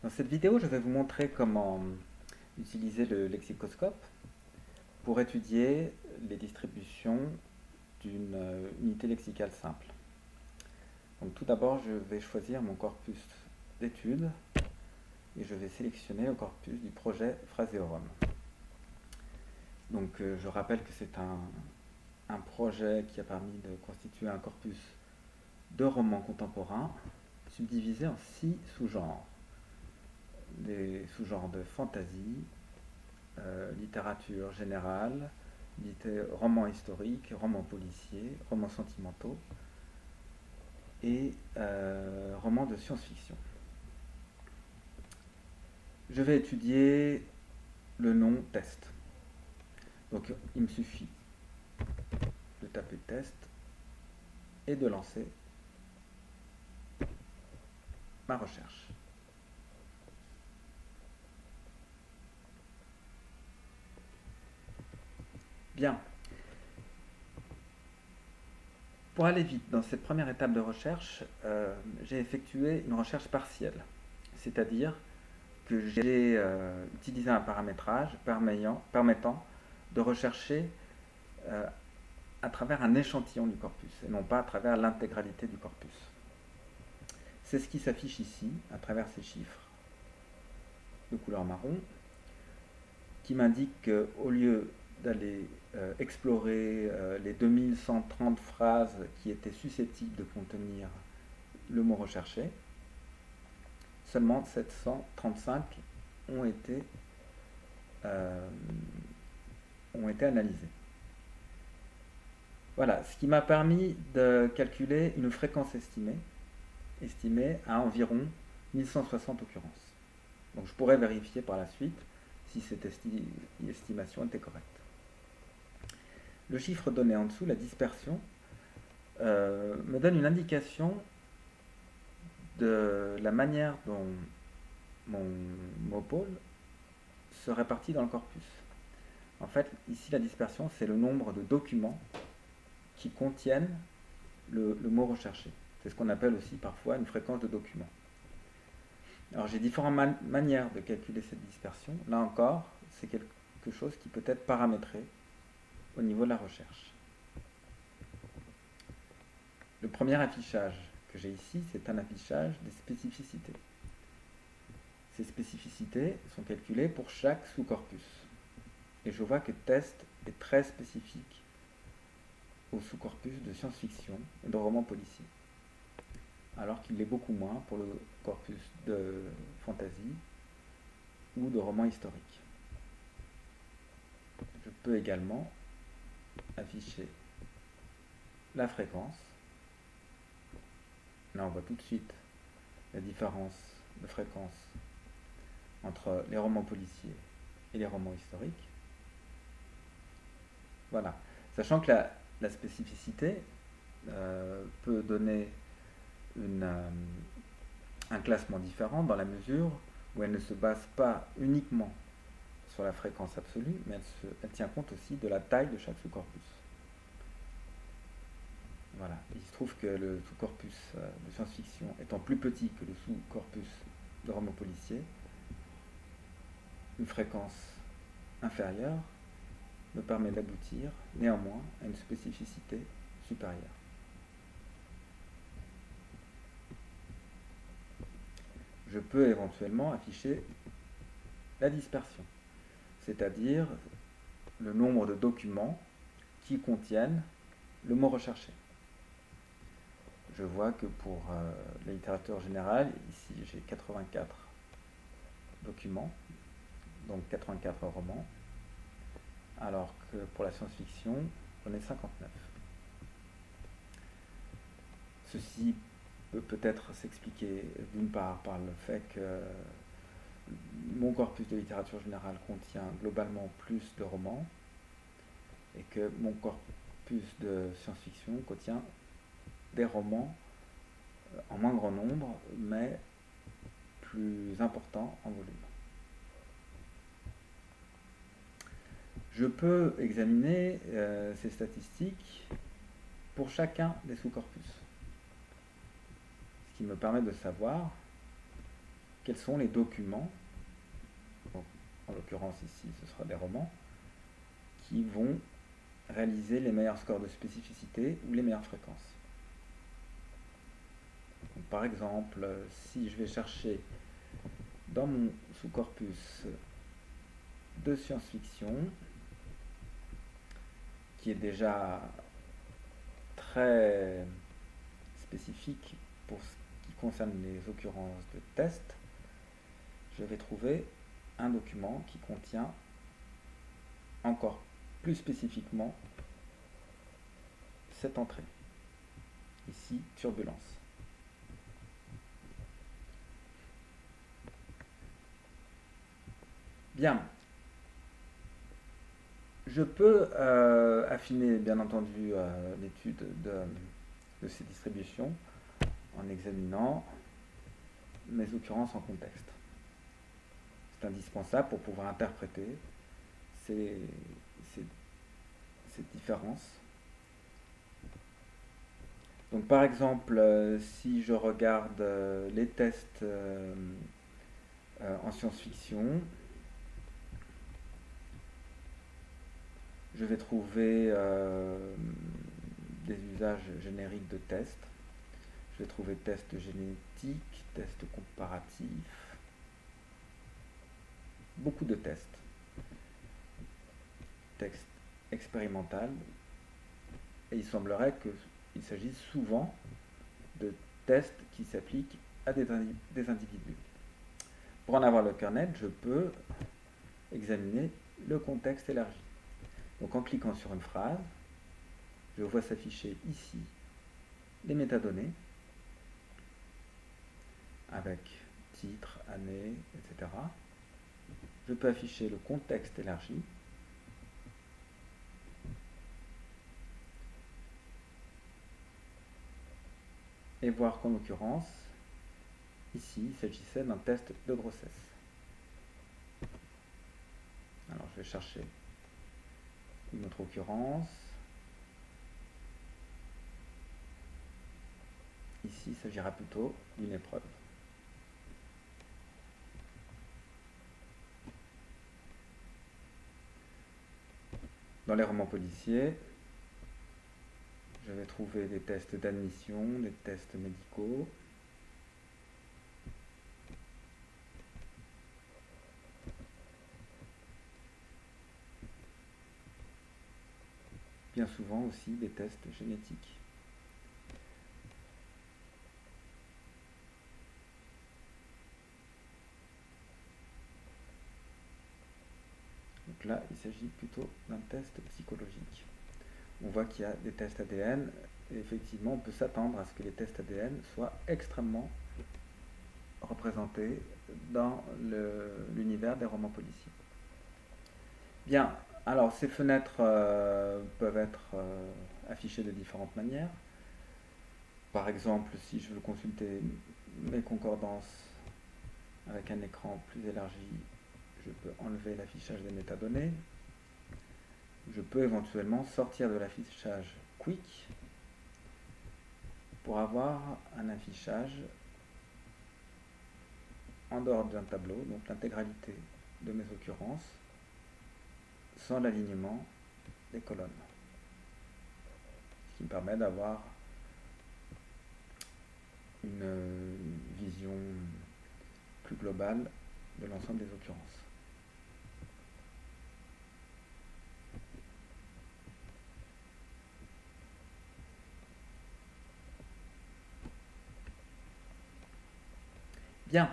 Dans cette vidéo, je vais vous montrer comment utiliser le lexicoscope pour étudier les distributions d'une unité lexicale simple. Donc tout d'abord, je vais choisir mon corpus d'études et je vais sélectionner le corpus du projet Phraseorum. Donc je rappelle que c'est un projet qui a permis de constituer un corpus de romans contemporains subdivisé en 6 sous-genres. Des sous-genres de fantasy, littérature générale, romans historiques, romans policiers, romans sentimentaux et romans de science-fiction. Je vais étudier le nom test. Donc il me suffit de taper test et de lancer ma recherche. Bien. Pour aller vite, dans cette première étape de recherche, j'ai effectué une recherche partielle, c'est-à-dire que j'ai utilisé un paramétrage permettant de rechercher à travers un échantillon du corpus, et non pas à travers l'intégralité du corpus. C'est ce qui s'affiche ici, à travers ces chiffres de couleur marron, qui m'indiquent qu'au lieu d'aller explorer les 2130 phrases qui étaient susceptibles de contenir le mot recherché, seulement 735 ont été analysées. Voilà, ce qui m'a permis de calculer une fréquence estimée à environ 1160 occurrences. Donc je pourrais vérifier par la suite si cette estimation était correcte. Le chiffre donné en dessous, la dispersion, me donne une indication de la manière dont mon mot pôle se répartit dans le corpus. En fait, ici, la dispersion, c'est le nombre de documents qui contiennent le mot recherché. C'est ce qu'on appelle aussi parfois une fréquence de document. Alors j'ai différentes manières de calculer cette dispersion. Là encore, c'est quelque chose qui peut être paramétré au niveau de la recherche. Le premier affichage que j'ai ici, c'est un affichage des spécificités. Ces spécificités sont calculées pour chaque sous-corpus. Et je vois que test est très spécifique au sous-corpus de science-fiction et de romans policiers, alors qu'il l'est beaucoup moins pour le corpus de fantasy ou de romans historiques. Je peux également afficher la fréquence. Là, on voit tout de suite la différence de fréquence entre les romans policiers et les romans historiques. Voilà. Sachant que la spécificité peut donner un classement différent dans la mesure où elle ne se base pas uniquement sur la fréquence absolue, mais elle tient compte aussi de la taille de chaque sous-corpus. Voilà. Il se trouve que le sous-corpus de science-fiction étant plus petit que le sous-corpus de romans policiers, une fréquence inférieure me permet d'aboutir néanmoins à une spécificité supérieure. Je peux éventuellement afficher la dispersion, c'est-à-dire le nombre de documents qui contiennent le mot recherché. Je vois que pour la littérature générale, ici j'ai 84 documents, donc 84 romans, alors que pour la science-fiction, on est 59. Ceci peut peut-être s'expliquer d'une part par le fait que mon corpus de littérature générale contient globalement plus de romans et que mon corpus de science-fiction contient des romans en moins grand nombre, mais plus importants en volume. Je peux examiner ces statistiques pour chacun des sous-corpus, ce qui me permet de savoir quels sont les documents, donc, en l'occurrence ici ce sera des romans, qui vont réaliser les meilleurs scores de spécificité ou les meilleures fréquences. Donc, par exemple, si je vais chercher dans mon sous-corpus de science-fiction, qui est déjà très spécifique pour ce qui concerne les occurrences de tests, je vais trouver un document qui contient encore plus spécifiquement cette entrée. Ici, turbulence. Bien. Je peux affiner, bien entendu, l'étude de ces distributions en examinant mes occurrences en contexte. C'est indispensable pour pouvoir interpréter ces différences. Donc, par exemple, si je regarde les tests en science-fiction, je vais trouver des usages génériques de tests. Je vais trouver tests génétiques, tests comparatifs, beaucoup de tests. Texte expérimental. Et il semblerait qu'il s'agisse souvent de tests qui s'appliquent à des individus. Pour en avoir le cœur net, je peux examiner le contexte élargi. Donc en cliquant sur une phrase, je vois s'afficher ici les métadonnées avec titre, année, etc. Je peux afficher le contexte élargi. Et voir qu'en l'occurrence, ici, il s'agissait d'un test de grossesse. Alors je vais chercher une autre occurrence. Ici, il s'agira plutôt d'une épreuve. Dans les romans policiers, je vais trouver des tests d'admission, des tests médicaux. Bien souvent aussi des tests génétiques. Donc là, il s'agit plutôt d'un test psychologique. On voit qu'il y a des tests ADN, et effectivement, on peut s'attendre à ce que les tests ADN soient extrêmement représentés dans l'univers des romans policiers. Bien, alors ces fenêtres peuvent être affichées de différentes manières. Par exemple, si je veux consulter mes concordances avec un écran plus élargi, je peux enlever l'affichage des métadonnées. Je peux éventuellement sortir de l'affichage Quick pour avoir un affichage en dehors d'un tableau, donc l'intégralité de mes occurrences, sans l'alignement des colonnes. Ce qui me permet d'avoir une vision plus globale de l'ensemble des occurrences. Bien.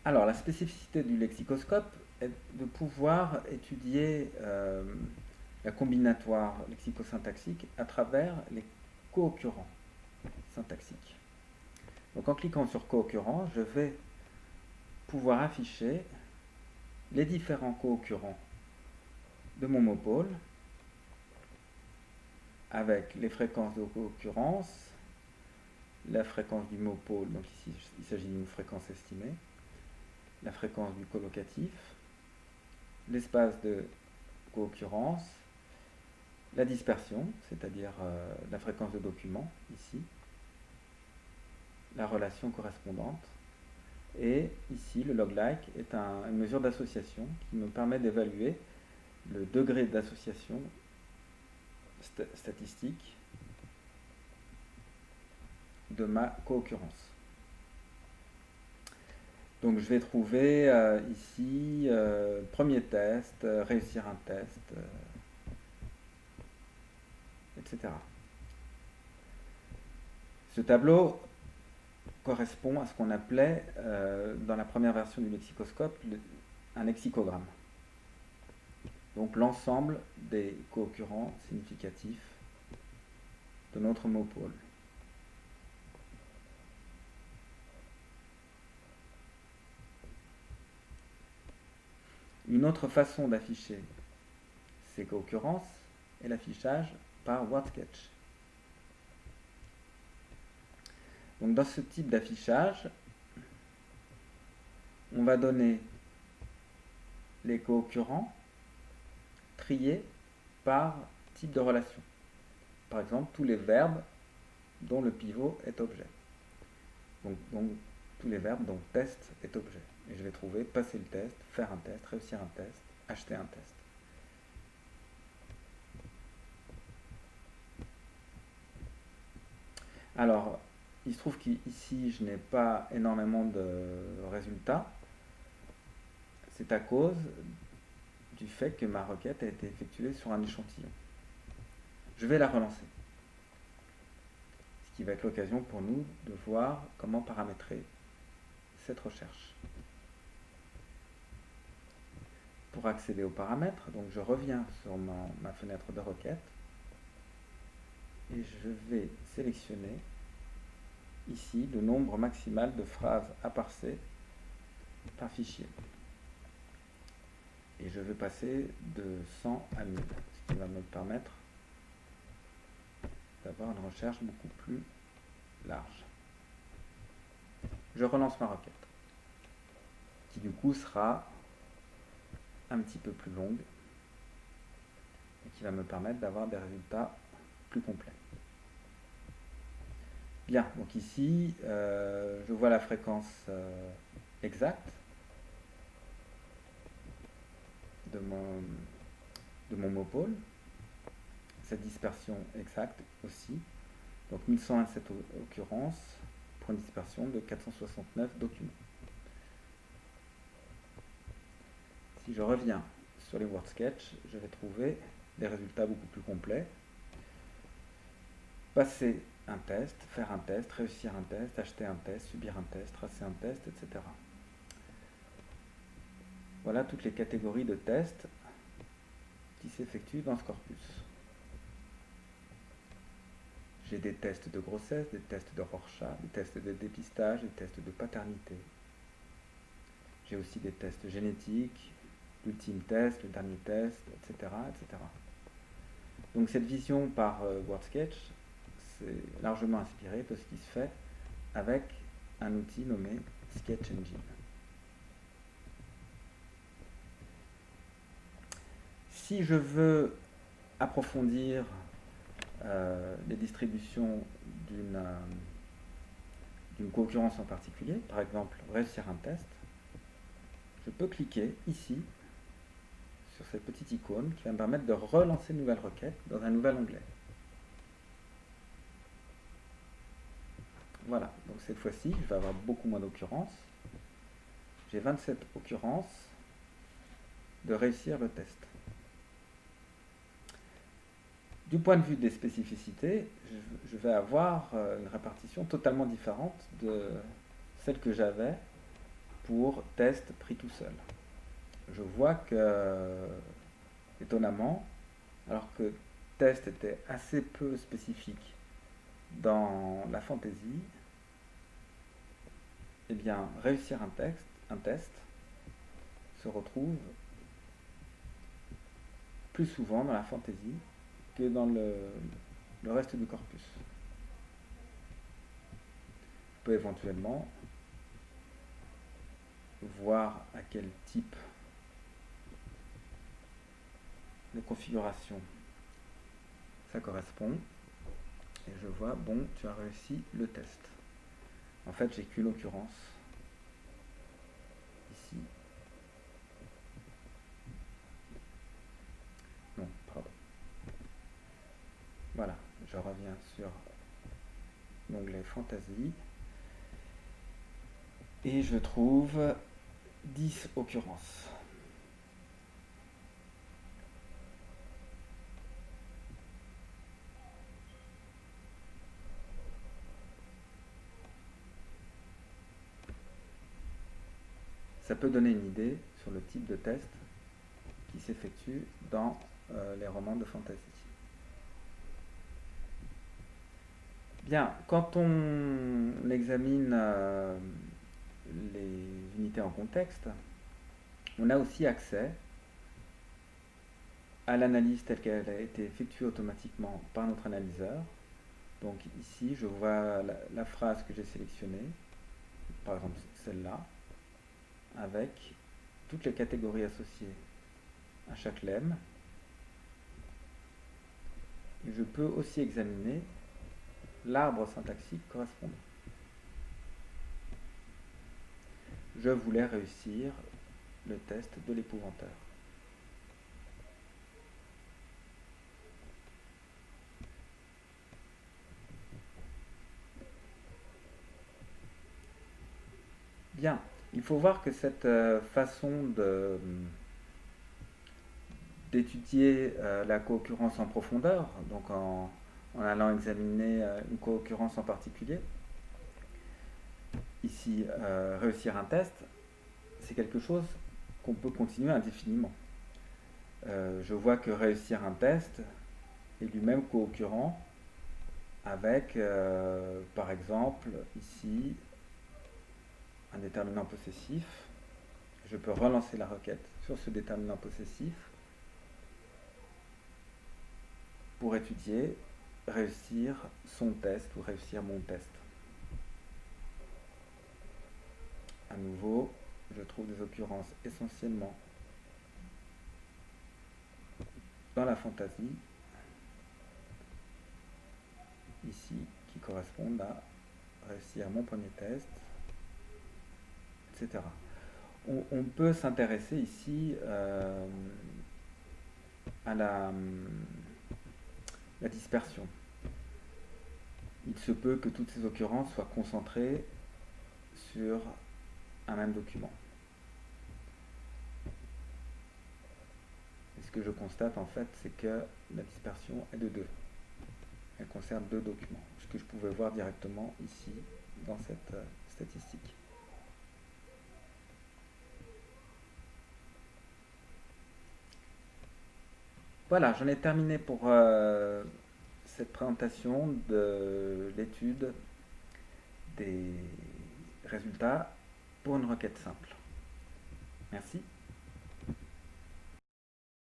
Alors, la spécificité du lexicoscope est de pouvoir étudier la combinatoire lexicosyntaxique à travers les co-occurrents syntaxiques. Donc, en cliquant sur co-occurrents, je vais pouvoir afficher les différents co-occurrents de mon mot pôle avec les fréquences de co-occurrence, la fréquence du mot pôle, donc ici il s'agit d'une fréquence estimée, la fréquence du collocatif, l'espace de co-occurrence, la dispersion, c'est-à-dire la fréquence de document, ici, la relation correspondante. Et ici, le log-like est une mesure d'association qui me permet d'évaluer le degré d'association statistique de ma co-occurrence. Donc je vais trouver ici premier test, réussir un test, etc. Ce tableau correspond à ce qu'on appelait dans la première version du lexicoscope un lexicogramme. Donc l'ensemble des co-occurrents significatifs de notre mot pôle. Une autre façon d'afficher ces co-occurrences est l'affichage par WordSketch. Donc dans ce type d'affichage, on va donner les co-occurrents triés par type de relation. Par exemple, tous les verbes dont le pivot est objet. Donc tous les verbes dont test est objet. Et je vais trouver passer le test, faire un test, réussir un test, acheter un test. Alors, il se trouve qu'ici, je n'ai pas énormément de résultats. C'est à cause du fait que ma requête a été effectuée sur un échantillon. Je vais la relancer. Ce qui va être l'occasion pour nous de voir comment paramétrer cette recherche. Pour accéder aux paramètres, donc je reviens sur ma fenêtre de requête et je vais sélectionner ici le nombre maximal de phrases à parser par fichier. Et je vais passer de 100 à 1000, ce qui va me permettre d'avoir une recherche beaucoup plus large. Je relance ma requête, qui du coup sera un petit peu plus longue et qui va me permettre d'avoir des résultats plus complets. Bien, donc ici, je vois la fréquence exacte de mon mot pôle, cette dispersion exacte aussi, donc 1127 occurrences pour une dispersion de 469 documents. Si je reviens sur les WordSketch, je vais trouver des résultats beaucoup plus complets. Passer un test, faire un test, réussir un test, acheter un test, subir un test, tracer un test, etc. Voilà toutes les catégories de tests qui s'effectuent dans ce corpus. J'ai des tests de grossesse, des tests de Rorschach, des tests de dépistage, des tests de paternité. J'ai aussi des tests génétiques, l'ultime test, le dernier test, etc., etc. Donc cette vision par WordSketch, c'est largement inspiré de ce qui se fait avec un outil nommé Sketch Engine. Si je veux approfondir les distributions d'une concurrence en particulier, par exemple réussir un test, je peux cliquer ici sur cette petite icône qui va me permettre de relancer une nouvelle requête dans un nouvel onglet. Voilà, donc cette fois-ci, je vais avoir beaucoup moins d'occurrences. J'ai 27 occurrences de réussir le test. Du point de vue des spécificités, je vais avoir une répartition totalement différente de celle que j'avais pour test pris tout seul. Je vois que, étonnamment, alors que test était assez peu spécifique dans la fantaisie, eh bien, réussir un test se retrouve plus souvent dans la fantaisie que dans le reste du corpus. Je peux éventuellement voir à quel type de configuration ça correspond. Et je vois, bon, tu as réussi le test. En fait, j'ai qu'une occurrence ici. Non, pardon. Voilà, je reviens sur l'onglet Fantasy et je trouve 10 occurrences. Ça peut donner une idée sur le type de test qui s'effectue dans les romans de fantasy. Bien, quand on examine les unités en contexte, on a aussi accès à l'analyse telle qu'elle a été effectuée automatiquement par notre analyseur. Donc ici, je vois la phrase que j'ai sélectionnée, par exemple celle-là, avec toutes les catégories associées à chaque lemme. Et je peux aussi examiner l'arbre syntaxique correspondant. Je voulais réussir le test de l'épouvanteur. Bien, il faut voir que cette façon d'étudier la co-occurrence en profondeur, donc en allant examiner une co-occurrence en particulier, ici réussir un test, c'est quelque chose qu'on peut continuer indéfiniment. Je vois que réussir un test est lui-même co-occurrent avec, par exemple, ici, un déterminant possessif. Je peux relancer la requête sur ce déterminant possessif pour étudier, réussir son test ou réussir mon test. À nouveau, je trouve des occurrences essentiellement dans la fantaisie, ici, qui correspondent à réussir mon premier test, etc. On peut s'intéresser ici à la dispersion. Il se peut que toutes ces occurrences soient concentrées sur un même document. Et ce que je constate en fait, c'est que la dispersion est de 2. Elle concerne 2 documents, ce que je pouvais voir directement ici dans cette statistique. Voilà, j'en ai terminé pour cette présentation de l'étude des résultats pour une requête simple. Merci.